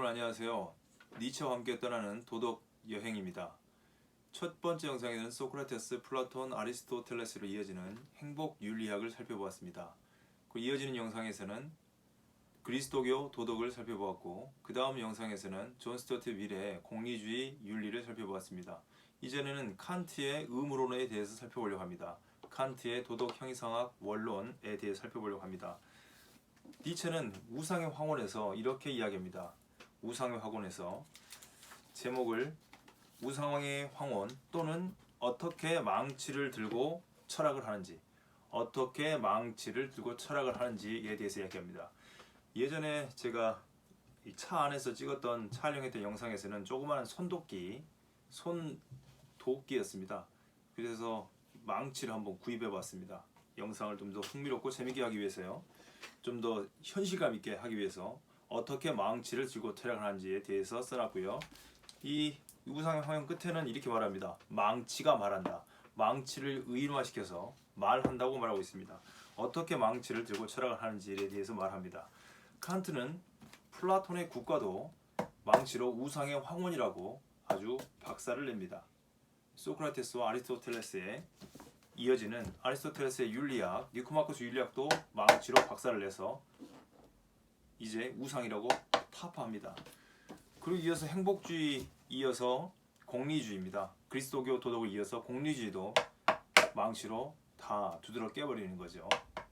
여러분 안녕하세요. 니체와 함께 떠나는 도덕 여행입니다. 첫 번째 영상에는 소크라테스, 플라톤, 아리스토텔레스로 이어지는 행복 윤리학을 살펴보았습니다. 그 이어지는 영상에서는 그리스도교 도덕을 살펴보았고, 그 다음 영상에서는 존 스튜어트 밀의 공리주의 윤리를 살펴보았습니다. 이전에는 칸트의 의무론에 대해서 살펴보려고 합니다. 칸트의 도덕 형이상학 원론에 대해 살펴보려고 합니다. 니체는 우상의 황혼에서 이렇게 이야기합니다. 우상의 황혼에서 제목을 우상의 황혼 또는 어떻게 망치를 들고 철학을 하는지, 어떻게 망치를 들고 철학을 하는지에 대해서 이야기합니다. 예전에 제가 이 차 안에서 찍었던 촬영했던 영상에서는 조그마한 손도끼였습니다. 그래서 망치를 한번 구입해 봤습니다. 영상을 좀 더 흥미롭고 재밌게 하기 위해서요. 좀 더 현실감 있게 하기 위해서 어떻게 망치를 들고 철학하는지에 대해서 써놨고요. 이 우상의 황혼 끝에는 이렇게 말합니다. 망치가 말한다. 망치를 의인화시켜서 말한다고 말하고 있습니다. 어떻게 망치를 들고 철학을 하는지에 대해서 말합니다. 칸트는 플라톤의 국가도 망치로 우상의 황혼이라고 아주 박살을 냅니다. 소크라테스와 아리스토텔레스에 이어지는 아리스토텔레스의 윤리학, 니코마코스 윤리학도 망치로 박살을 내서 이제 우상이라고 타파합니다. 그리고 이어서 행복주의, 이어서 공리주의입니다. 그리스도교 도덕을 이어서 공리주의도 망치로 다 두드러 깨버리는 거죠.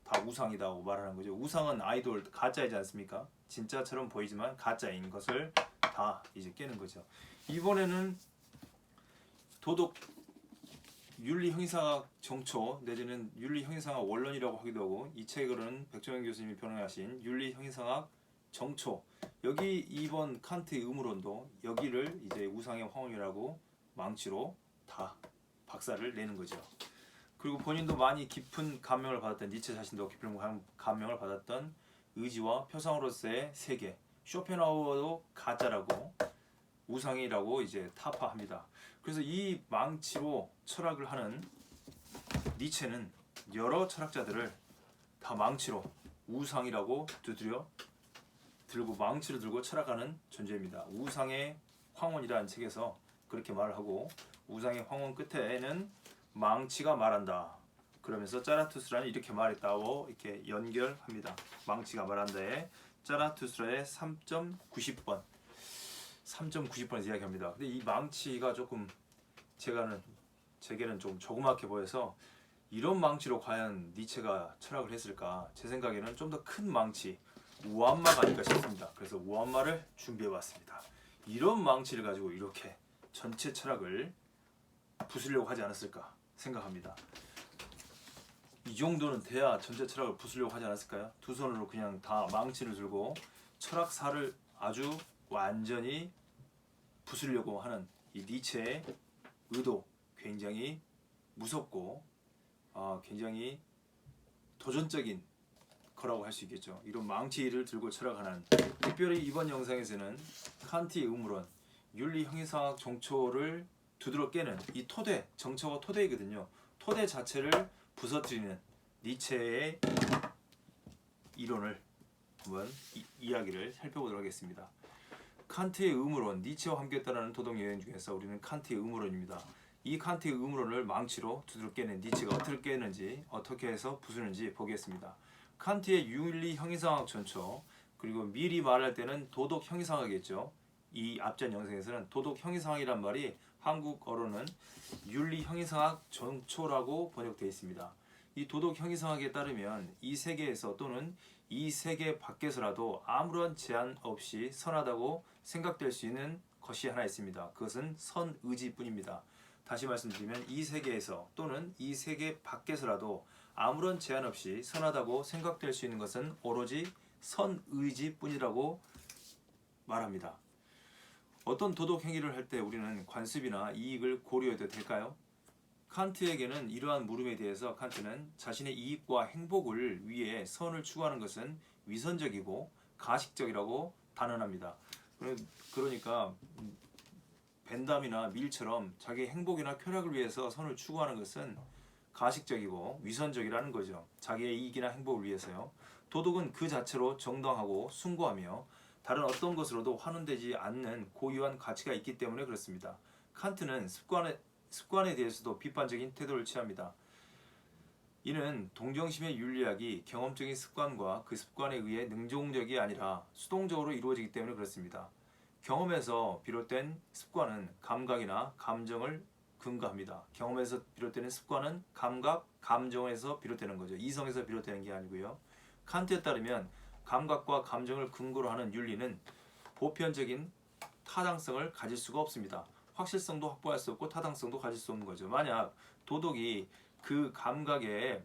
다 우상이다고 말하는 거죠. 우상은 아이돌 가짜이지 않습니까? 진짜처럼 보이지만 가짜인 것을 다 이제 깨는 거죠. 이번에는 도덕 윤리 형이상학 정초 내지는 윤리 형이상학 원론이라고 하기도 하고, 이 책으로는 백종원 교수님이 변호하신 윤리 형이상학 정초, 여기 이번 칸트의 의무론도 여기를 이제 우상의 황혼이라고 망치로 다 박살을 내는 거죠. 그리고 본인도 많이 깊은 감명을 받았던, 니체 자신도 깊은 감명을 받았던 의지와 표상으로서의 세계, 쇼펜하우어도 가짜라고 우상이라고 이제 타파합니다. 그래서 이 망치로 철학을 하는 니체는 여러 철학자들을 다 망치로 우상이라고 두드려 들고 망치를 들고 철학하는 존재입니다. 우상의 황혼이라는 책에서 그렇게 말을 하고, 우상의 황혼 끝에는 망치가 말한다. 그러면서 짜라투스라는 이렇게 말했다고 이렇게 연결합니다. 망치가 말한다에 짜라투스라의 3.90번에서 이야기합니다. 근데 이 망치가 조금 제게는 좀 조그맣게 보여서 이런 망치로 과연 니체가 철학을 했을까? 제 생각에는 좀 더 큰 망치, 우암마가 아닐까 싶습니다. 그래서 우암마를 준비해봤습니다. 이런 망치를 가지고 이렇게 전체 철학을 부수려고 하지 않았을까 생각합니다. 이 정도는 돼야 전체 철학을 부수려고 하지 않았을까요? 두 손으로 그냥 다 망치를 들고 철학사를 아주 완전히 부수려고 하는 이 니체의 의도, 굉장히 무섭고 굉장히 도전적인 거라고 할 수 있겠죠. 이런 망치를 들고 철학하는, 특별히 이번 영상에서는 칸트의 의무론, 윤리 형이상학 정초를 두드러 깨는 이 토대, 정처가 토대이거든요. 토대 자체를 부서뜨리는 니체의 이론을 한번 이야기를 살펴보도록 하겠습니다. 칸트의 의무론, 니체와 함께 따르는 도덕 여행 중에서 우리는 칸트의 의무론입니다. 이 칸트의 의무론을 망치로 두드러 깨는 니체가 어떻게 깨는지, 어떻게 해서 부수는지 보겠습니다. 칸트의 윤리 형이상학 전초, 그리고 미리 말할 때는 도덕 형이상학이겠죠. 이 앞전 영상에서는 도덕 형이상학이란 말이 한국어로는 윤리 형이상학 전초라고 번역되어 있습니다. 이 도덕 형이상학에 따르면 이 세계에서 또는 이 세계 밖에서라도 아무런 제한 없이 선하다고 생각될 수 있는 것이 하나 있습니다. 그것은 선의지뿐입니다. 다시 말씀드리면 이 세계에서 또는 이 세계 밖에서라도 아무런 제한 없이 선하다고 생각될 수 있는 것은 오로지 선의지뿐이라고 말합니다. 어떤 도덕 행위를 할 때 우리는 관습이나 이익을 고려해도 될까요? 칸트에게는 이러한 물음에 대해서 칸트는 자신의 이익과 행복을 위해 선을 추구하는 것은 위선적이고 가식적이라고 단언합니다. 그러니까 벤담이나 밀처럼 자기의 행복이나 쾌락을 위해서 선을 추구하는 것은 가식적이고 위선적이라는 거죠. 자기의 이익이나 행복을 위해서요. 도덕은 그 자체로 정당하고 숭고하며 다른 어떤 것으로도 환원되지 않는 고유한 가치가 있기 때문에 그렇습니다. 칸트는 습관에 대해서도 비판적인 태도를 취합니다. 이는 동정심의 윤리학이 경험적인 습관과 그 습관에 의해 능동적이 아니라 수동적으로 이루어지기 때문에 그렇습니다. 경험에서 비롯된 습관은 감각이나 감정을 근거합니다. 경험에서 비롯되는 습관은 감각, 감정에서 비롯되는 거죠. 이성에서 비롯되는 게 아니고요. 칸트에 따르면 감각과 감정을 근거로 하는 윤리는 보편적인 타당성을 가질 수가 없습니다. 확실성도 확보할 수 없고 타당성도 가질 수 없는 거죠. 만약 도덕이 감각에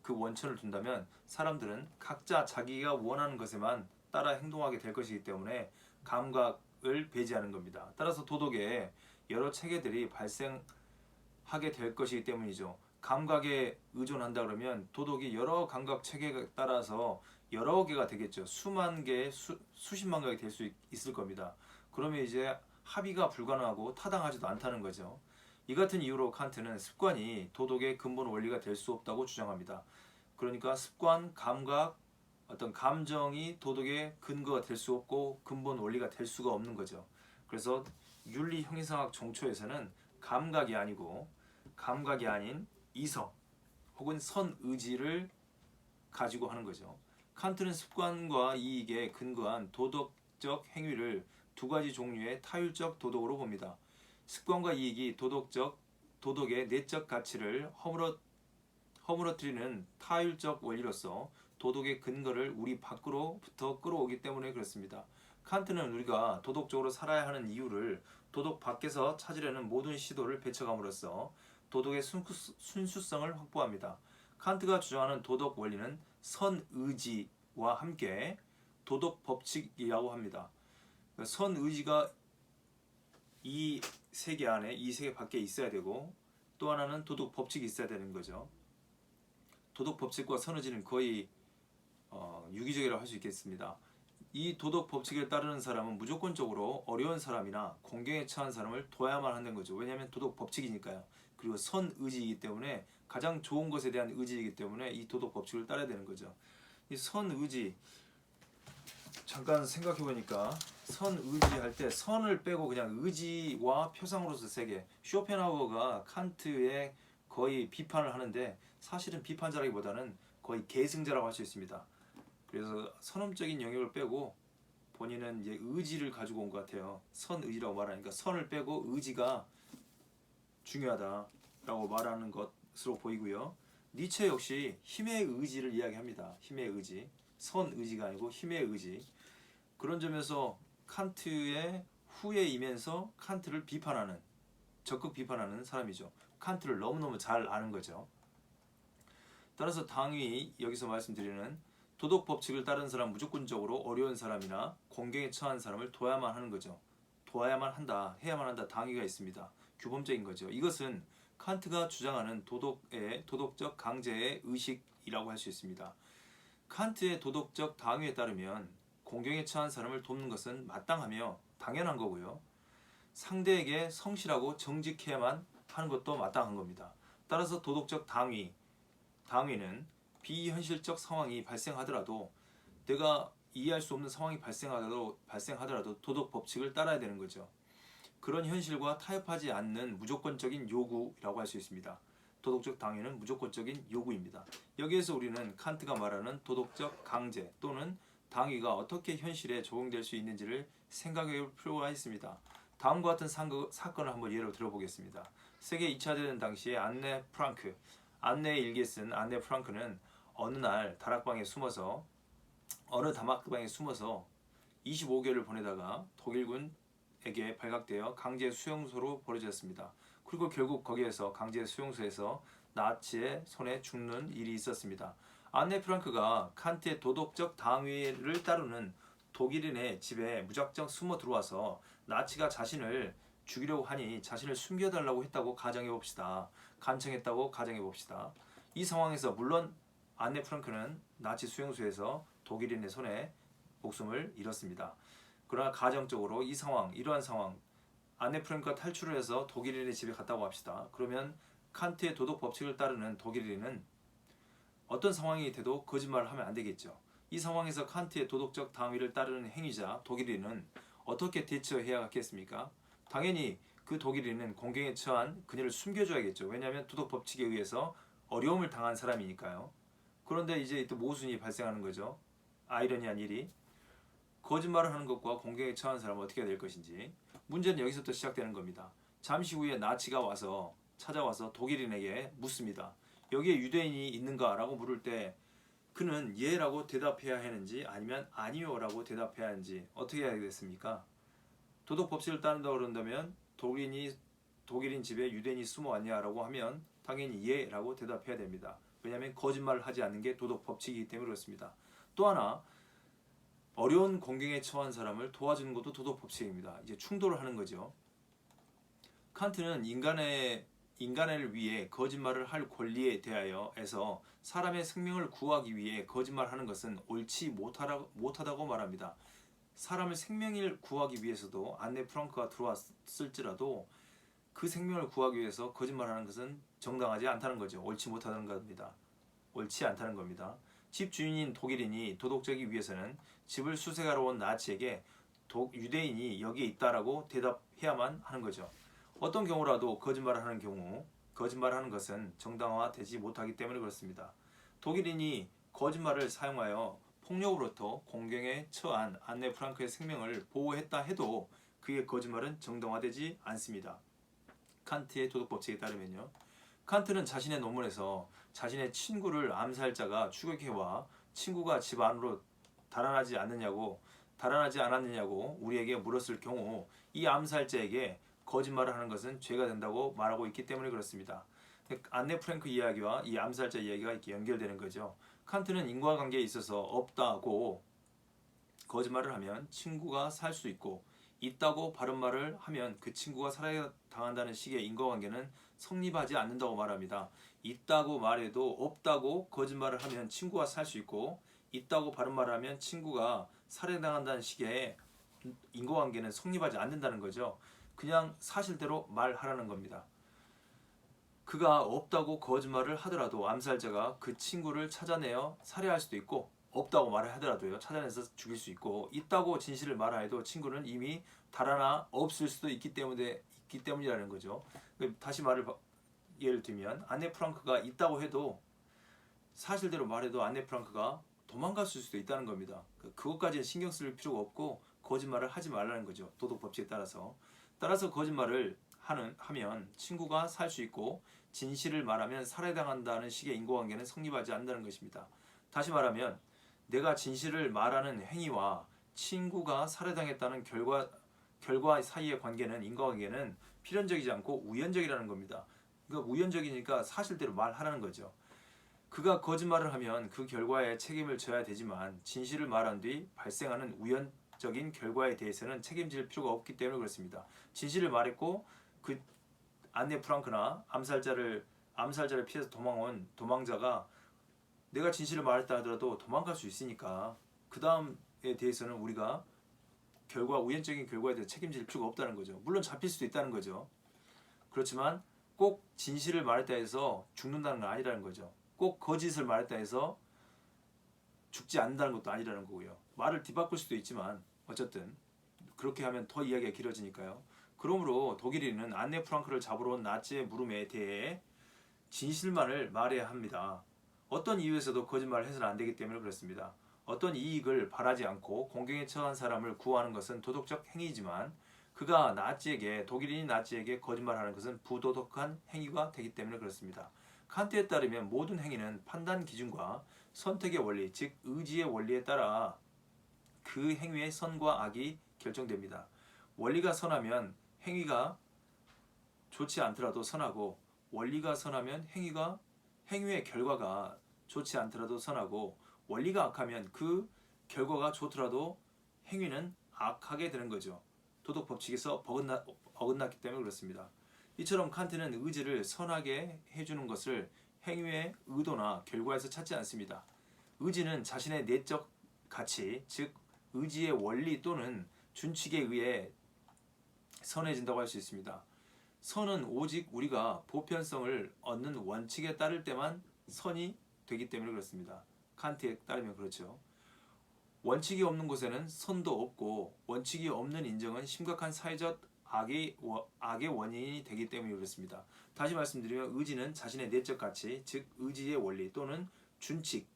그 원천을 둔다면 사람들은 각자 자기가 원하는 것에만 따라 행동하게 될 것이기 때문에 감각을 배제하는 겁니다. 따라서 도덕에 여러 체계들이 발생하게 될 것이기 때문이죠. 감각에 의존한다 그러면 도덕이 여러 감각 체계에 따라서 여러 개가 되겠죠. 수만 개, 수십만 개가 될 수 있을 겁니다. 그러면 이제 합의가 불가능하고 타당하지도 않다는 거죠. 이 같은 이유로 칸트는 습관이 도덕의 근본 원리가 될 수 없다고 주장합니다. 그러니까 습관, 감각, 어떤 감정이 도덕의 근거가 될 수 없고 근본 원리가 될 수가 없는 거죠. 그래서 윤리 형이상학 종초에서는 감각이 아닌 이성 혹은 선의지를 가지고 하는 거죠. 칸트는 습관과 이익에 근거한 도덕적 행위를 두 가지 종류의 타율적 도덕으로 봅니다. 습관과 이익이 도덕의 내적 가치를 허물어뜨리는 타율적 원리로서 도덕의 근거를 우리 밖으로부터 끌어오기 때문에 그렇습니다. 칸트는 우리가 도덕적으로 살아야 하는 이유를 도덕 밖에서 찾으려는 모든 시도를 배척함으로써 도덕의 순수성을 확보합니다. 칸트가 주장하는 도덕 원리는 선의지와 함께 도덕 법칙이라고 합니다. 선의지가 이 세계 안에, 이 세계 밖에 있어야 되고 또 하나는 도덕 법칙이 있어야 되는 거죠. 도덕 법칙과 선의지는 거의 유기적이라고 할 수 있겠습니다. 이 도덕 법칙을 따르는 사람은 무조건적으로 어려운 사람이나 공경에 처한 사람을 도와야만 하는 거죠. 왜냐하면 도덕 법칙이니까요. 그리고 선의지이기 때문에 가장 좋은 것에 대한 의지이기 때문에 이 도덕 법칙을 따라야 되는 거죠. 이 선의지 잠깐 생각해보니까 선의지할 때 선을 빼고 그냥 의지와 표상으로서 세계, 쇼펜하우어가 칸트의 거의 비판을 하는데 사실은 비판자라기보다는 거의 계승자라고 할 수 있습니다. 그래서 선험적인 영역을 빼고 본인은 이제 의지를 가지고 온 것 같아요. 선의지라고 말하니까 선을 빼고 의지가 중요하다라고 말하는 것으로 보이고요. 니체 역시 힘의 의지를 이야기합니다. 힘의 의지, 선의지가 아니고 힘의 의지. 그런 점에서 칸트의 후예이면서 칸트를 적극 비판하는 사람이죠. 칸트를 너무너무 잘 아는 거죠. 따라서 당위 여기서 말씀드리는 도덕 법칙을 따르는 사람 무조건적으로 어려운 사람이나 공경에 처한 사람을 도와야만 하는 거죠. 도와야만 한다, 해야만 한다 당위가 있습니다. 규범적인 거죠. 이것은 칸트가 주장하는 도덕적 강제의 의식이라고 할 수 있습니다. 칸트의 도덕적 당위에 따르면 공경에 처한 사람을 돕는 것은 마땅하며 당연한 거고요. 상대에게 성실하고 정직해야만 하는 것도 마땅한 겁니다. 따라서 도덕적 당위는 비현실적 상황이 발생하더라도 내가 이해할 수 없는 상황이 발생하더라도 도덕 법칙을 따라야 되는 거죠. 그런 현실과 타협하지 않는 무조건적인 요구라고 할 수 있습니다. 도덕적 당위는 무조건적인 요구입니다. 여기에서 우리는 칸트가 말하는 도덕적 강제 또는 당위가 어떻게 현실에 적용될 수 있는지를 생각해 볼 필요가 있습니다. 다음과 같은 사건을 한번 예로 들어보겠습니다. 세계 2차 대전 당시에 안네의 일기에 쓴 안네 프랑크는 어느 다락방에 숨어서 25개월을 보내다가 독일군에게 발각되어 강제 수용소로 버려졌습니다. 그리고 결국 거기에서 강제 수용소에서 나치의 손에 죽는 일이 있었습니다. 안네 프랑크가 칸트의 도덕적 당위를 따르는 독일인의 집에 무작정 숨어 들어와서 나치가 자신을 죽이려고 하니 자신을 숨겨달라고 했다고 간청했다고 가정해봅시다. 이 상황에서 물론 안네 프랑크는 나치 수용소에서 독일인의 손에 목숨을 잃었습니다. 그러나 가정적으로 이러한 상황 안네 프랑크가 탈출을 해서 독일인의 집에 갔다고 합시다. 그러면 칸트의 도덕 법칙을 따르는 독일인은 어떤 상황이 돼도 거짓말을 하면 안 되겠죠. 이 상황에서 칸트의 도덕적 당위를 따르는 행위자 독일인은 어떻게 대처해야 하겠습니까? 당연히 그 독일인은 공경에 처한 그녀를 숨겨줘야겠죠. 왜냐하면 도덕 법칙에 의해서 어려움을 당한 사람이니까요. 그런데 이제 또 모순이 발생하는 거죠. 아이러니한 일이. 거짓말을 하는 것과 공경에 처한 사람은 어떻게 해야 될 것인지. 문제는 여기서부터 시작되는 겁니다. 잠시 후에 나치가 찾아와서 독일인에게 묻습니다. 여기에 유대인이 있는가라고 물을 때 그는 예라고 대답해야 하는지 아니면 아니요라고 대답해야 하는지 어떻게 해야 되겠습니까? 도덕 법칙을 따른다고 그런다면 독일인 집에 유대인이 숨어왔냐라고 하면 당연히 예라고 대답해야 됩니다. 왜냐하면 거짓말을 하지 않는 게 도덕 법칙이기 때문에 그렇습니다. 또 하나 어려운 공경에 처한 사람을 도와주는 것도 도덕 법칙입니다. 이제 충돌을 하는 거죠. 칸트는 인간을 위해 거짓말을 할 권리에 대하여에서 사람의 생명을 구하기 위해 거짓말하는 것은 옳지 못하다고 말합니다. 사람의 생명을 구하기 위해서도 안네 프랑크가 들어왔을지라도 그 생명을 구하기 위해서 거짓말하는 것은 정당하지 않다는 거죠. 옳지 못하다는 겁니다. 옳지 않다는 겁니다. 집 주인인 독일인이 도덕적이기 위해서는 집을 수색하러 온 나치에게 유대인이 여기에 있다라고 대답해야만 하는 거죠. 어떤 경우라도 거짓말을 하는 것은 정당화되지 못하기 때문에 그렇습니다. 독일인이 거짓말을 사용하여 폭력으로부터 공경에 처한 안네 프랑크의 생명을 보호했다 해도 그의 거짓말은 정당화되지 않습니다. 칸트의 도덕법칙에 따르면요. 칸트는 자신의 논문에서 자신의 친구를 암살자가 추격해와 친구가 집 안으로 달아나지 않았느냐고 우리에게 물었을 경우 이 암살자에게 거짓말을 하는 것은 죄가 된다고 말하고 있기 때문에 그렇습니다. 안네 프랑크 이야기와 이 암살자 이야기가 이렇게 연결되는 거죠. 칸트는 인과관계에 있어서 없다고 거짓말을 하면 친구가 살 수 있고 있다고 바른 말을 하면 그 친구가 살해당한다는 식의 인과관계는 성립하지 않는다고 말합니다. 있다고 말해도 없다고 거짓말을 하면 친구가 살 수 있고 있다고 바른 말을 하면 친구가 살해당한다는 식의 인과관계는 성립하지 않는다는 거죠. 그냥 사실대로 말하라는 겁니다. 그가 없다고 거짓말을 하더라도 암살자가 그 친구를 찾아내어 살해할 수도 있고 없다고 말을 하더라도요 찾아내서 죽일 수 있고 있다고 진실을 말하여도 친구는 이미 달아나 없을 수도 있기 때문이라는 거죠. 다시 예를 들면 안네 프랑크가 있다고 해도 사실대로 말해도 안네 프랑크가 도망갔을 수도 있다는 겁니다. 그것까지는 신경 쓸 필요가 없고 거짓말을 하지 말라는 거죠. 도덕 법칙에 따라서 거짓말을 하면 친구가 살 수 있고 진실을 말하면 살해당한다는 식의 인과관계는 성립하지 않는다는 것입니다. 다시 말하면 내가 진실을 말하는 행위와 친구가 살해당했다는 결과 사이의 관계는 인과관계는 필연적이지 않고 우연적이라는 겁니다. 그러니까 우연적이니까 사실대로 말하라는 거죠. 그가 거짓말을 하면 그 결과에 책임을 져야 되지만 진실을 말한 뒤 발생하는 우연적인 결과에 대해서는 책임질 필요가 없기 때문에 그렇습니다. 진실을 말했고 그 안네 프랑크나 암살자를 피해서 도망온 도망자가 내가 진실을 말했다 하더라도 도망갈 수 있으니까 그 다음에 대해서는 우리가 우연적인 결과에 대해서 책임질 필요가 없다는 거죠. 물론 잡힐 수도 있다는 거죠. 그렇지만 꼭 진실을 말했다 해서 죽는다는 건 아니라는 거죠. 꼭 거짓을 말했다 해서 죽지 않는다는 것도 아니라는 거고요. 말을 뒤바꿀 수도 있지만 어쨌든 그렇게 하면 더 이야기가 길어지니까요. 그러므로 독일인은 안네 프랑크를 잡으러 온 나치의 물음에 대해 진실만을 말해야 합니다. 어떤 이유에서도 거짓말을 해서는 안 되기 때문에 그렇습니다. 어떤 이익을 바라지 않고 공경에 처한 사람을 구하는 것은 도덕적 행위지만 그가 독일인이 나치에게 거짓말하는 것은 부도덕한 행위가 되기 때문에 그렇습니다. 칸트에 따르면 모든 행위는 판단 기준과 선택의 원리, 즉 의지의 원리에 따라 그 행위의 선과 악이 결정됩니다. 원리가 선하면 행위가 좋지 않더라도 선하고 원리가 선하면 행위의 결과가 좋지 않더라도 선하고 원리가 악하면 그 결과가 좋더라도 행위는 악하게 되는 거죠. 도덕 법칙에서 어긋났기 때문에 그렇습니다. 이처럼 칸트는 의지를 선하게 해주는 것을 행위의 의도나 결과에서 찾지 않습니다. 의지는 자신의 내적 가치, 즉 의지의 원리 또는 준칙에 의해 선해진다고 할 수 있습니다. 선은 오직 우리가 보편성을 얻는 원칙에 따를 때만 선이 되기 때문에 그렇습니다. 칸트에 따르면 그렇죠. 원칙이 없는 곳에는 선도 없고 원칙이 없는 인정은 심각한 사회적 악의 원인이 되기 때문에 그렇습니다. 다시 말씀드리면 의지는 자신의 내적 가치, 즉 의지의 원리 또는 준칙,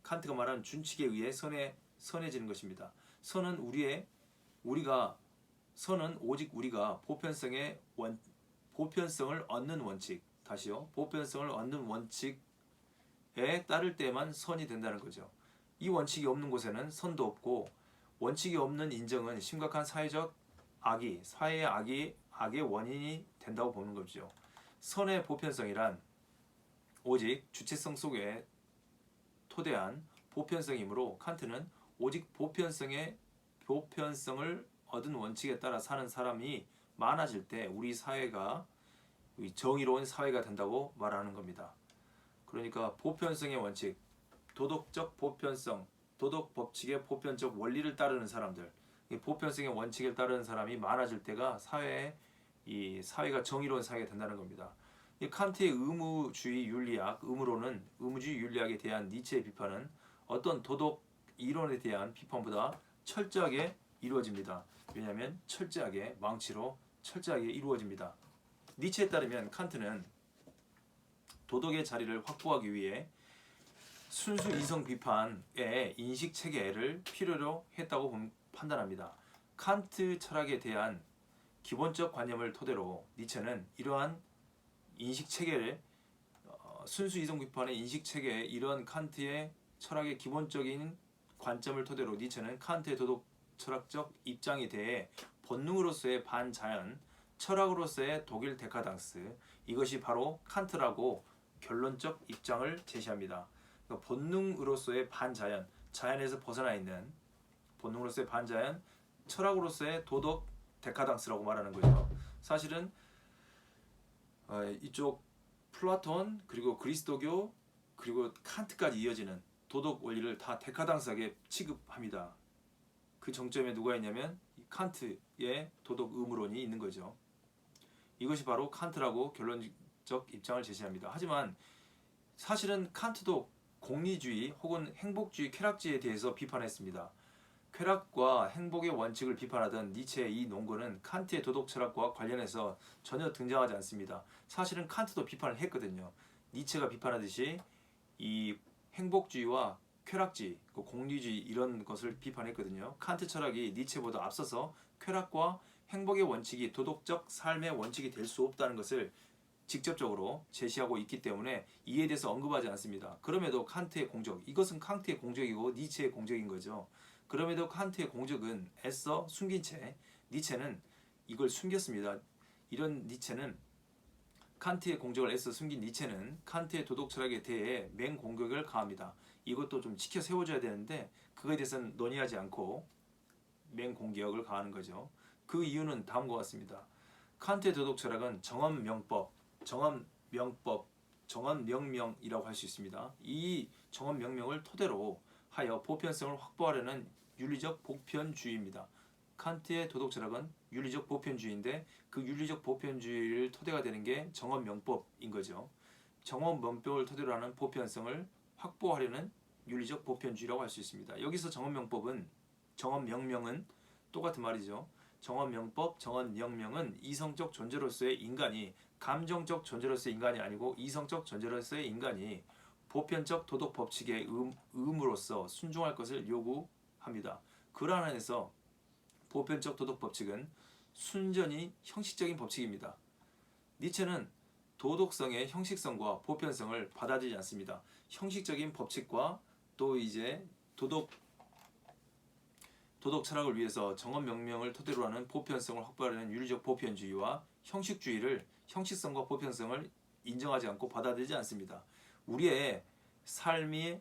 칸트가 말한 준칙에 의해 선해지는 것입니다. 선은 오직 우리가 보편성을 얻는 원칙, 다시요, 보편성을 얻는 원칙에 따를 때만 선이 된다는 거죠. 이 원칙이 없는 곳에는 선도 없고 원칙이 없는 인정은 심각한 사회의 악의 원인이 된다고 보는 거죠. 선의 보편성이란 오직 주체성 속에 토대한 보편성이므로 칸트는 오직 보편성을 얻은 원칙에 따라 사는 사람이 많아질 때 우리 사회가 정의로운 사회가 된다고 말하는 겁니다. 그러니까 보편성의 원칙, 도덕적 보편성, 도덕 법칙의 보편적 원리를 따르는 사람들, 이 보편성의 원칙을 따르는 사람이 많아질 때가 사회가 정의로운 사회가 된다는 겁니다. 이 칸트의 의무주의 윤리학, 의무주의 윤리학에 대한 니체의 비판은 어떤 도덕 이론에 대한 비판보다 철저하게 이루어집니다. 왜냐하면 망치로 철저하게 이루어집니다. 니체에 따르면 칸트는 도덕의 자리를 확보하기 위해 순수 이성 비판의 인식 체계를 필요로 했다고 판단합니다. 칸트 철학에 대한 기본적 관념을 토대로 니체는 이러한 인식 체계를 순수 이성 비판의 인식 체계 이런 칸트의 철학의 기본적인 관점을 토대로 니체는 칸트의 도덕 철학적 입장에 대해 본능으로서의 반자연, 철학으로서의 독일 데카당스, 이것이 바로 칸트라고 결론적 입장을 제시합니다. 그러니까 본능으로서의 반자연, 자연에서 벗어나 있는 본능으로서의 반자연, 철학으로서의 도덕 데카당스라고 말하는 거죠. 사실은 이쪽 플라톤 그리고 그리스도교 그리고 칸트까지 이어지는 도덕 원리를 다 데카당스하게 취급합니다. 그 정점에 누가 있냐면 칸트의 도덕 의무론이 있는 거죠. 이것이 바로 칸트라고 결론적 입장을 제시합니다. 하지만 사실은 칸트도 공리주의 혹은 행복주의, 쾌락주의에 대해서 비판했습니다. 쾌락과 행복의 원칙을 비판하던 니체의 이 논거는 칸트의 도덕 철학과 관련해서 전혀 등장하지 않습니다. 사실은 칸트도 비판을 했거든요. 니체가 비판하듯이 이 행복주의와 쾌락주의, 공리주의 이런 것을 비판했거든요. 칸트 철학이 니체보다 앞서서 쾌락과 행복의 원칙이 도덕적 삶의 원칙이 될 수 없다는 것을 직접적으로 제시하고 있기 때문에 이에 대해서 언급하지 않습니다. 그럼에도 칸트의 공적, 이것은 칸트의 공적이고 니체의 공적인 거죠. 그럼에도 칸트의 공적은 애써 숨긴 채 니체는 이걸 숨겼습니다. 이런 니체는 칸트의 공적을 애써 숨긴 니체는 칸트의 도덕 철학에 대해 맹공격을 가합니다. 이것도 좀 지켜 세워줘야 되는데 그거에 대해서는 논의하지 않고 맹공격을 가하는 거죠. 그 이유는 다음과 같습니다. 칸트의 도덕 철학은 정언명명이라고 할 수 있습니다. 이 정언명명을 토대로 하여 보편성을 확보하려는 윤리적 보편주의입니다. 칸트의 도덕 철학은 윤리적 보편주의인데 그 윤리적 보편주의를 토대가 되는 게 정언명법인 거죠. 정언명법을 토대로 하는 보편성을 확보하려는 윤리적 보편주의라고 할 수 있습니다. 여기서 정언명명은 똑같은 말이죠. 정언명명은 이성적 존재로서의 인간이 감정적 존재로서의 인간이 아니고 이성적 존재로서의 인간이 보편적 도덕 법칙의 의무로서 순종할 것을 요구합니다. 그러한 안에서 보편적 도덕 법칙은 순전히 형식적인 법칙입니다. 니체는 도덕성의 형식성과 보편성을 받아들이지 않습니다. 형식적인 법칙과 또 이제 도덕 철학을 위해서 정언명명을 토대로 하는 보편성을 확보하려는 윤리적 보편주의와 형식성과 보편성을 인정하지 않고 받아들이지 않습니다. 우리의 삶의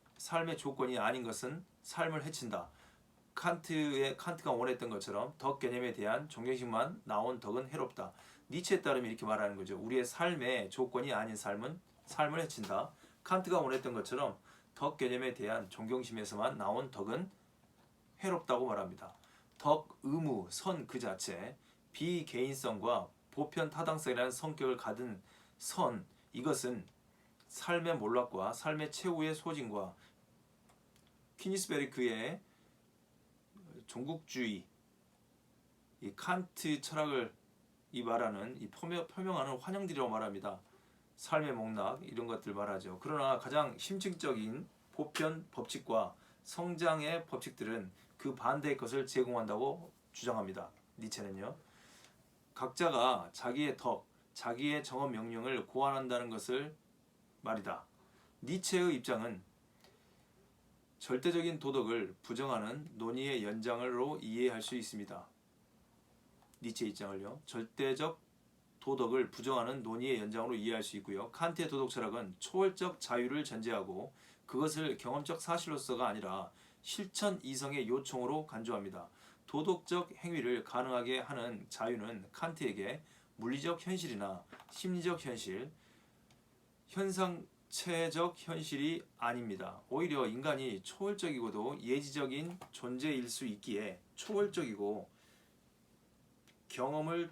조건이 아닌 것은 삶을 해친다. 칸트가 원했던 것처럼 덕 개념에 대한 존경심만 나온 덕은 해롭다. 니체에 따르면 이렇게 말하는 거죠. 우리의 삶의 조건이 아닌 삶은 삶을 해친다. 칸트가 원했던 것처럼 덕 개념에 대한 존경심에서만 나온 덕은 해롭다고 말합니다. 덕, 의무, 선 그 자체, 비개인성과 보편 타당성이라는 성격을 가진 선, 이것은 삶의 몰락과 삶의 최후의 소진과 퀴니스베리크의 종국주의, 이 칸트 철학을 이 말하는 이 표명하는 환영들이라고 말합니다. 삶의 맥락 이런 것들 말하죠. 그러나 가장 심층적인 보편 법칙과 성장의 법칙들은 그 반대의 것을 제공한다고 주장합니다. 니체는요. 각자가 자기의 덕, 자기의 정업 명령을 고안한다는 것을 말이다. 니체의 입장은 절대적인 도덕을 부정하는 논의의 연장으로 이해할 수 있습니다. 니체의 입장을요. 절대적 도덕을 부정하는 논의의 연장으로 이해할 수 있고요. 칸트의 도덕 철학은 초월적 자유를 전제하고 그것을 경험적 사실로서가 아니라 실천 이성의 요청으로 간주합니다. 도덕적 행위를 가능하게 하는 자유는 칸트에게 물리적 현실이나 심리적 현실, 현상체적 현실이 아닙니다. 오히려 인간이 초월적이고도 예지적인 존재일 수 있기에 초월적이고 경험을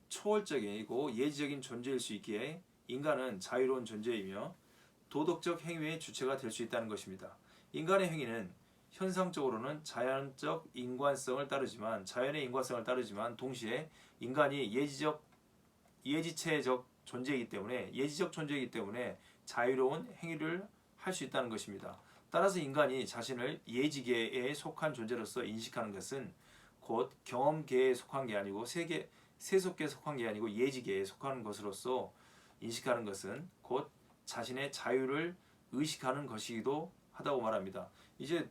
초월적이고 예지적인 존재일 수 있기에 인간은 자유로운 존재이며 도덕적 행위의 주체가 될 수 있다는 것입니다. 인간의 행위는 현상적으로는 자연적 인관성을 따르지만 자연의 인관성을 따르지만 동시에 인간이 예지체적 존재이기 때문에 예지적 존재이기 때문에 자유로운 행위를 할 수 있다는 것입니다. 따라서 인간이 자신을 예지계에 속한 존재로서 인식하는 것은 곧 경험계에 속한 게 아니고 세속계에 속한 게 아니고 예지계에 속하는 것으로서 인식하는 것은 곧 자신의 자유를 의식하는 것이기도 하다고 말합니다. 이제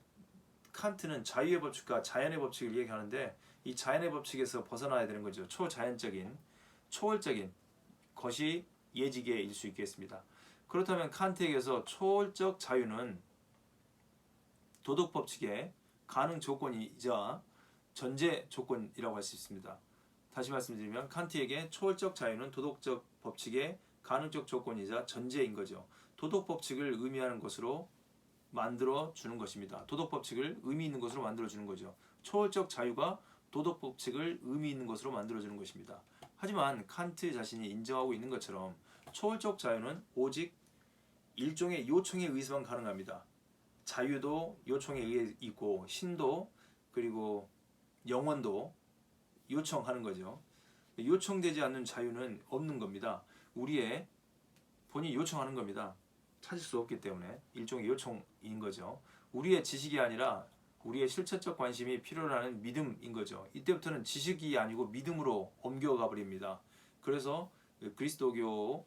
칸트는 자유의 법칙과 자연의 법칙을 얘기하는데 이 자연의 법칙에서 벗어나야 되는 거죠. 초자연적인, 초월적인 것이 예지계일 수 있겠습니다. 그렇다면 칸트에게서 초월적 자유는 도덕 법칙의 가능 조건이자 전제 조건이라고 할 수 있습니다. 다시 말씀드리면 칸트에게 초월적 자유는 도덕적 법칙의 가능적 조건이자 전제인 거죠. 도덕 법칙을 의미하는 것으로 만들어 주는 것입니다. 도덕 법칙을 의미 있는 것으로 만들어 주는 거죠. 초월적 자유가 도덕 법칙을 의미 있는 것으로 만들어 주는 것입니다. 하지만 칸트 자신이 인정하고 있는 것처럼 초월적 자유는 오직 일종의 요청에 의해서만 가능합니다. 자유도 요청에 의해 있고 신도 그리고 영혼도 요청하는 거죠. 요청되지 않는 자유는 없는 겁니다. 우리의 본인이 요청하는 겁니다. 찾을 수 없기 때문에 일종의 요청인 거죠. 우리의 지식이 아니라 우리의 실체적 관심이 필요로 하는 믿음인 거죠. 이때부터는 지식이 아니고 믿음으로 옮겨가 버립니다. 그래서 그리스도교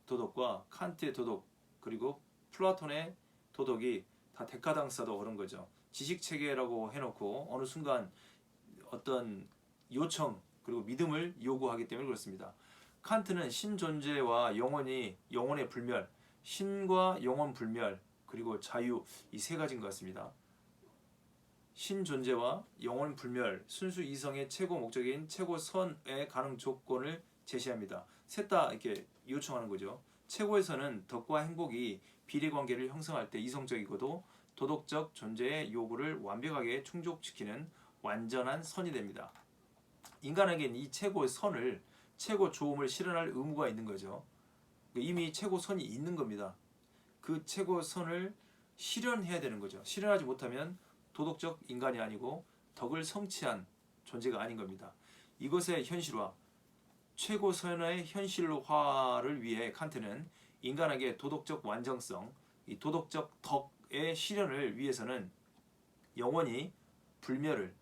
도덕과 칸트의 도덕 그리고 플라톤의 도덕이 다 데카당스도 그런 거죠. 지식 체계라고 해놓고 어느 순간 어떤 요청 그리고 믿음을 요구하기 때문에 그렇습니다. 칸트는 신존재와 영혼의 불멸, 신과 영혼 불멸 그리고 자유 이 세 가지인 것 같습니다. 신존재와 영혼 불멸, 순수 이성의 최고 목적인 최고선의 가능 조건을 제시합니다. 셋 다 이렇게 요청하는 거죠. 최고의 선은 덕과 행복이 비례관계를 형성할 때 이성적이고도 도덕적 존재의 요구를 완벽하게 충족시키는 완전한 선이 됩니다. 인간에게는 이 최고의 선을 최고 조음을 실현할 의무가 있는 거죠. 이미 최고 선이 있는 겁니다. 그 최고 선을 실현해야 되는 거죠. 실현하지 못하면 도덕적 인간이 아니고 덕을 성취한 존재가 아닌 겁니다. 이것의 현실화, 최고 선의 현실화를 위해 칸트는 인간에게 도덕적 완전성, 이 도덕적 덕의 실현을 위해서는 영원히 불멸을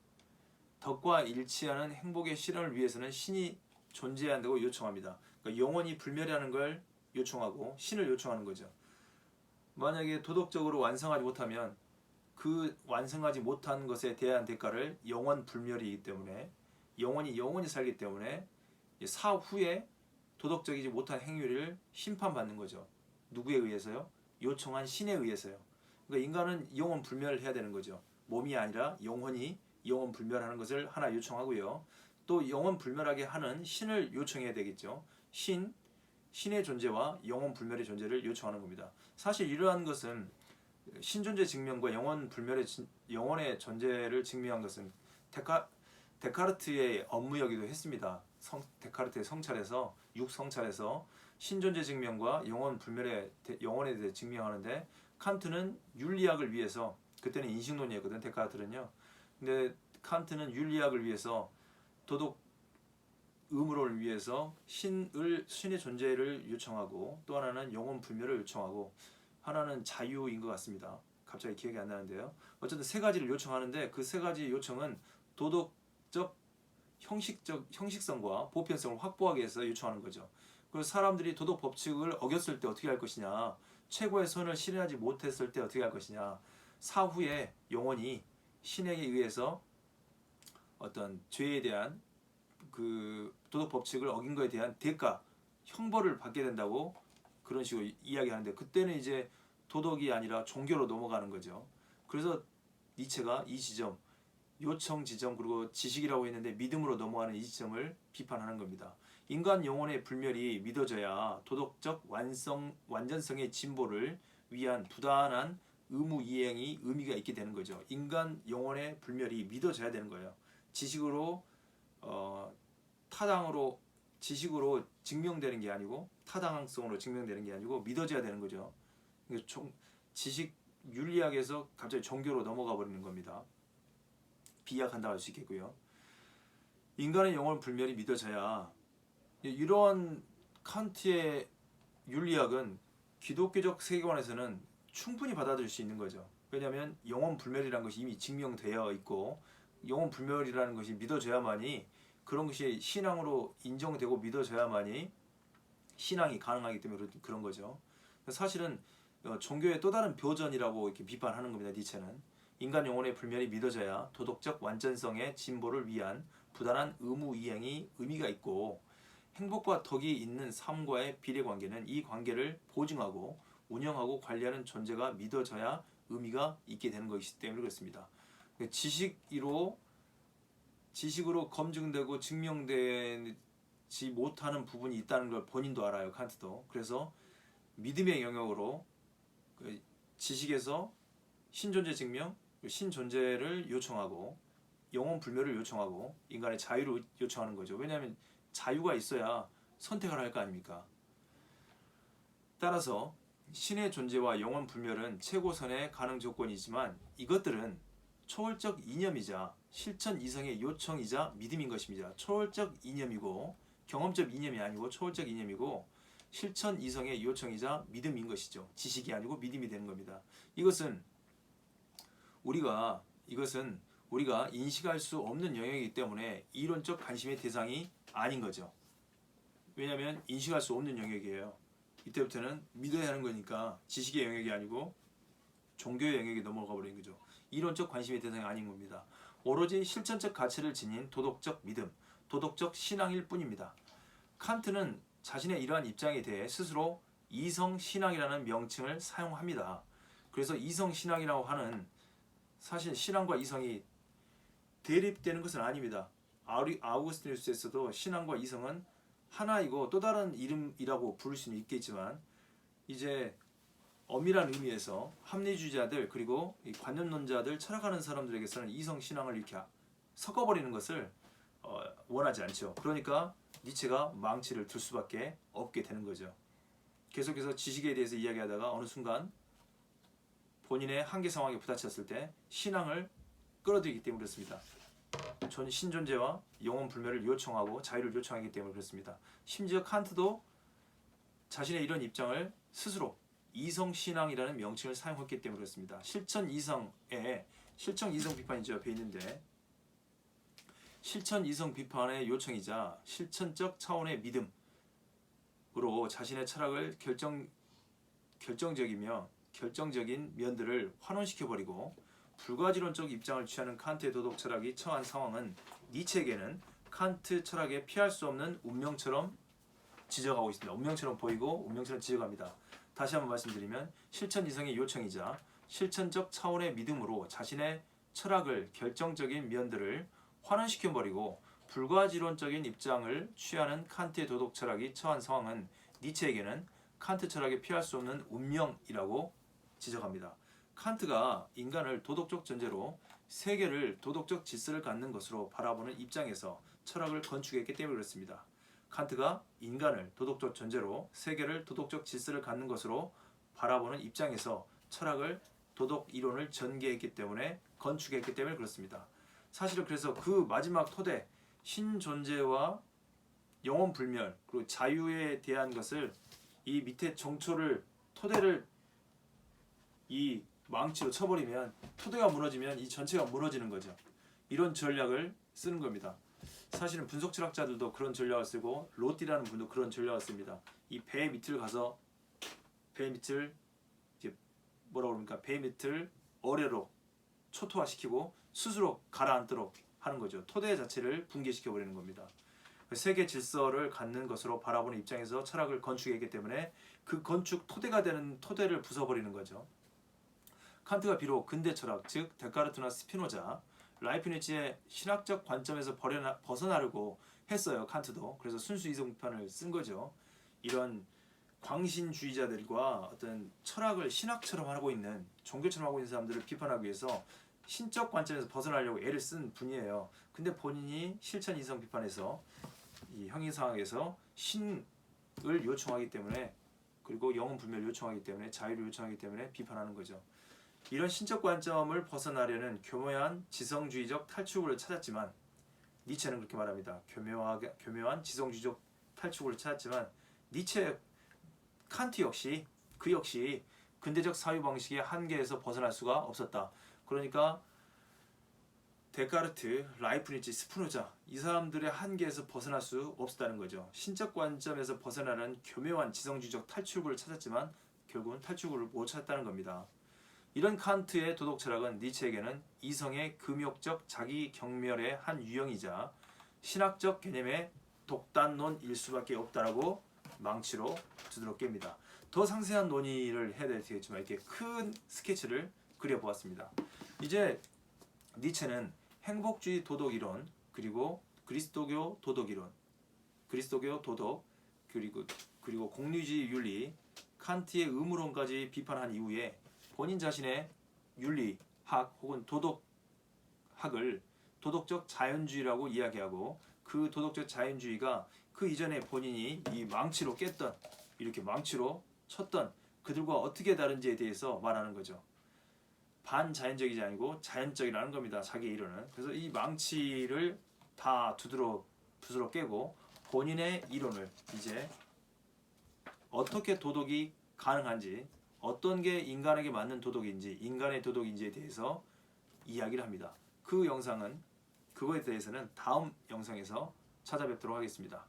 덕과 일치하는 행복의 실현을 위해서는 신이 존재해야 한다고 요청합니다. 그러니까 영원히 불멸하는 걸 요청하고 신을 요청하는 거죠. 만약에 도덕적으로 완성하지 못하면 그 완성하지 못한 것에 대한 대가를 영원 불멸이기 때문에 영원히 살기 때문에 사후에 도덕적이지 못한 행위를 심판받는 거죠. 누구에 의해서요? 요청한 신에 의해서요. 그러니까 인간은 영원 불멸을 해야 되는 거죠. 몸이 아니라 영혼이 영원 불멸하는 것을 하나 요청하고요. 또 영원 불멸하게 하는 신을 요청해야 되겠죠. 신의 존재와 영원 불멸의 존재를 요청하는 겁니다. 사실 이러한 것은 신존재 증명과 영원의 존재를 증명한 것은 데카르트의 업무이기도 했습니다. 데카르트의 성찰에서 육성찰에서 신존재 증명과 영원에 대해 증명하는데 칸트는 윤리학을 위해서 그때는 인식론이었거든 데카르트는요. 근데 칸트는 윤리학을 위해서 도덕 의무론을 위해서 신의 존재를 요청하고 또 하나는 영혼 불멸을 요청하고 하나는 자유인 것 같습니다. 갑자기 기억이 안 나는데요. 어쨌든 세 가지를 요청하는데 그 세 가지 요청은 도덕적 형식성과 보편성을 확보하기 위해서 요청하는 거죠. 그리고 사람들이 도덕 법칙을 어겼을 때 어떻게 할 것이냐, 최고의 선을 실현하지 못했을 때 어떻게 할 것이냐, 사후에 영혼이 신에게 의해서 어떤 죄에 대한 그 도덕 법칙을 어긴 거에 대한 대가, 형벌을 받게 된다고 그런 식으로 이야기하는데 그때는 이제 도덕이 아니라 종교로 넘어가는 거죠. 그래서 니체가 이 지점, 요청 지점 그리고 지식이라고 했는데 믿음으로 넘어가는 이 지점을 비판하는 겁니다. 인간 영혼의 불멸이 믿어져야 도덕적 완전성의 진보를 위한 부단한 의무 이행이 의미가 있게 되는 거죠. 인간 영혼의 불멸이 믿어져야 되는 거예요. 지식으로 타당으로 지식으로 증명되는 게 아니고 타당성으로 증명되는 게 아니고 믿어져야 되는 거죠. 지식 윤리학에서 갑자기 종교로 넘어가 버리는 겁니다. 비약한다고 할 수 있겠고요. 인간의 영혼 불멸이 믿어져야 이런 칸트의 윤리학은 기독교적 세계관에서는 충분히 받아들일 수 있는 거죠. 왜냐하면 영혼 불멸이라는 것이 이미 증명되어 있고 영혼 불멸이라는 것이 믿어져야만이 그런 것이 신앙으로 인정되고 믿어져야만이 신앙이 가능하기 때문에 그런 거죠. 사실은 종교의 또 다른 표전이라고 이렇게 비판하는 겁니다. 니체는 인간 영혼의 불멸이 믿어져야 도덕적 완전성의 진보를 위한 부단한 의무 이행이 의미가 있고 행복과 덕이 있는 삶과의 비례관계는 이 관계를 보증하고 운영하고 관리하는 존재가 믿어져야 의미가 있게 되는 것이기 때문에 그렇습니다. 지식으로 검증되고 증명되지 못하는 부분이 있다는 걸 본인도 알아요. 칸트도. 그래서 믿음의 영역으로 지식에서 신존재 증명, 신존재를 요청하고 영혼 불멸을 요청하고 인간의 자유를 요청하는 거죠. 왜냐하면 자유가 있어야 선택을 할 거 아닙니까? 따라서 신의 존재와 영혼 불멸은 최고선의 가능 조건이지만 이것들은 초월적 이념이자 실천 이성의 요청이자 믿음인 것입니다. 초월적 이념이고 경험적 이념이 아니고 초월적 이념이고 실천 이성의 요청이자 믿음인 것이죠. 지식이 아니고 믿음이 되는 겁니다. 이것은 우리가 인식할 수 없는 영역이기 때문에 이론적 관심의 대상이 아닌 거죠. 왜냐하면 인식할 수 없는 영역이에요. 이때부터는 믿어야 하는 거니까 지식의 영역이 아니고 종교의 영역에 넘어가 버린 거죠. 이론적 관심의 대상이 아닌 겁니다. 오로지 실천적 가치를 지닌 도덕적 믿음, 도덕적 신앙일 뿐입니다. 칸트는 자신의 이러한 입장에 대해 스스로 이성신앙이라는 명칭을 사용합니다. 그래서 이성신앙이라고 하는 사실 신앙과 이성이 대립되는 것은 아닙니다. 아우구스티누스에서도 신앙과 이성은 하나이고 또 다른 이름이라고 부를 수는 있겠지만 이제 엄밀한 의미에서 합리주의자들 그리고 관념론자들 철학하는 사람들에게서는 이성신앙을 이렇게 섞어버리는 것을 원하지 않죠. 그러니까 니체가 망치를 들 수밖에 없게 되는 거죠. 계속해서 지식에 대해서 이야기하다가 어느 순간 본인의 한계 상황에 부딪혔을 때 신앙을 끌어들이기 때문에 그렇습니다. 신존재와 영혼 불멸을 요청하고 자유를 요청하기 때문에 그렇습니다. 심지어 칸트도 자신의 이런 입장을 스스로 이성신앙이라는 명칭을 사용했기 때문에 그렇습니다. 실천 이성 비판이죠. 옆에 있는데 실천 이성 비판의 요청이자 실천적 차원의 믿음으로 자신의 철학을 결정적인 면들을 환원시켜버리고 불가지론적 입장을 취하는 칸트의 도덕 철학이 처한 상황은 니체에게는 칸트 철학에 피할 수 없는 운명처럼 지적하고 있습니다. 운명처럼 보이고 운명처럼 지적합니다. 다시 한번 말씀드리면 실천 이성의 요청이자 실천적 차원의 믿음으로 자신의 철학을 결정적인 면들을 환원시켜버리고 불가지론적인 입장을 취하는 칸트의 도덕 철학이 처한 상황은 니체에게는 칸트 철학에 피할 수 없는 운명이라고 지적합니다. 칸트가 인간을 도덕적 전제로 세계를 도덕적 질서를 갖는 것으로 바라보는 입장에서 철학을 건축했기 때문에 그렇습니다. 칸트가 인간을 도덕적 전제로 세계를 도덕적 질서를 갖는 것으로 바라보는 입장에서 철학을 도덕 이론을 전개했기 때문에 건축했기 때문에 그렇습니다. 사실은 그래서 그 마지막 토대 신존재와 영원불멸 그리고 자유에 대한 것을 이 밑에 정초를 토대를 이 망치로 쳐버리면 토대가 무너지면 이 전체가 무너지는 거죠. 이런 전략을 쓰는 겁니다. 사실은 분석 철학자들도 그런 전략을 쓰고 로띠라는 분도 그런 전략을 씁니다. 이 배 밑을 가서 배 밑을 이제 뭐라고 그럽니까? 배 밑을 어뢰로 초토화시키고 스스로 가라앉도록 하는 거죠. 토대 자체를 붕괴시켜 버리는 겁니다. 세계 질서를 갖는 것으로 바라보는 입장에서 철학을 건축했기 때문에 그 건축 토대가 되는 토대를 부숴버리는 거죠. 칸트가 비록 근대 철학, 즉 데카르트나 스피노자, 라이프니츠의 신학적 관점에서 벗어나려고 했어요. 칸트도. 그래서 순수 이성 비판을 쓴 거죠. 이런 광신주의자들과 어떤 철학을 신학처럼 하고 있는, 종교처럼 하고 있는 사람들을 비판하기 위해서 신적 관점에서 벗어나려고 애를 쓴 분이에요. 근데 본인이 실천 이성 비판에서 이 형이상학에서 신을 요청하기 때문에, 그리고 영혼 불멸을 요청하기 때문에, 자유를 요청하기 때문에 비판하는 거죠. 이런 신적 관점을 벗어나려는 교묘한 지성주의적 탈출구를 찾았지만, 니체는 그렇게 말합니다. 교묘한 지성주의적 탈출구를 찾았지만 니체, 칸트 역시 그 역시 근대적 사유 방식의 한계에서 벗어날 수가 없었다. 그러니까 데카르트, 라이프니츠, 스피노자 이 사람들의 한계에서 벗어날 수 없었다는 거죠. 신적 관점에서 벗어나는 교묘한 지성주의적 탈출구를 찾았지만 결국은 탈출구를 못 찾았다는 겁니다. 이런 칸트의 도덕 철학은 니체에게는 이성의 금욕적 자기 경멸의 한 유형이자 신학적 개념의 독단론일 수밖에 없다라고 망치로 두드러 깹니다. 더 상세한 논의를 해야 되겠지만 이렇게 큰 스케치를 그려보았습니다. 이제 니체는 행복주의 도덕 이론, 그리고 그리스도교 도덕 이론, 그리스도교 도덕, 그리고 공리주의 윤리, 칸트의 의무론까지 비판한 이후에 본인 자신의 윤리학 혹은 도덕학을 도덕적 자연주의라고 이야기하고, 그 도덕적 자연주의가 그 이전에 본인이 이 망치로 깼던, 이렇게 망치로 쳤던 그들과 어떻게 다른지에 대해서 말하는 거죠. 반자연적이지 아니고 자연적이라는 겁니다. 자기 이론은. 그래서 이 망치를 다 부스러 깨고 본인의 이론을 이제 어떻게 도덕이 가능한지, 어떤 게 인간에게 맞는 도덕인지, 인간의 도덕인지에 대해서 이야기를 합니다. 그 영상은, 그거에 대해서는 다음 영상에서 찾아뵙도록 하겠습니다.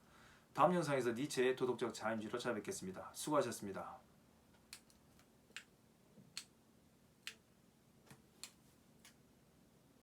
다음 영상에서 니체의 도덕적 자연주의로 찾아뵙겠습니다. 수고하셨습니다.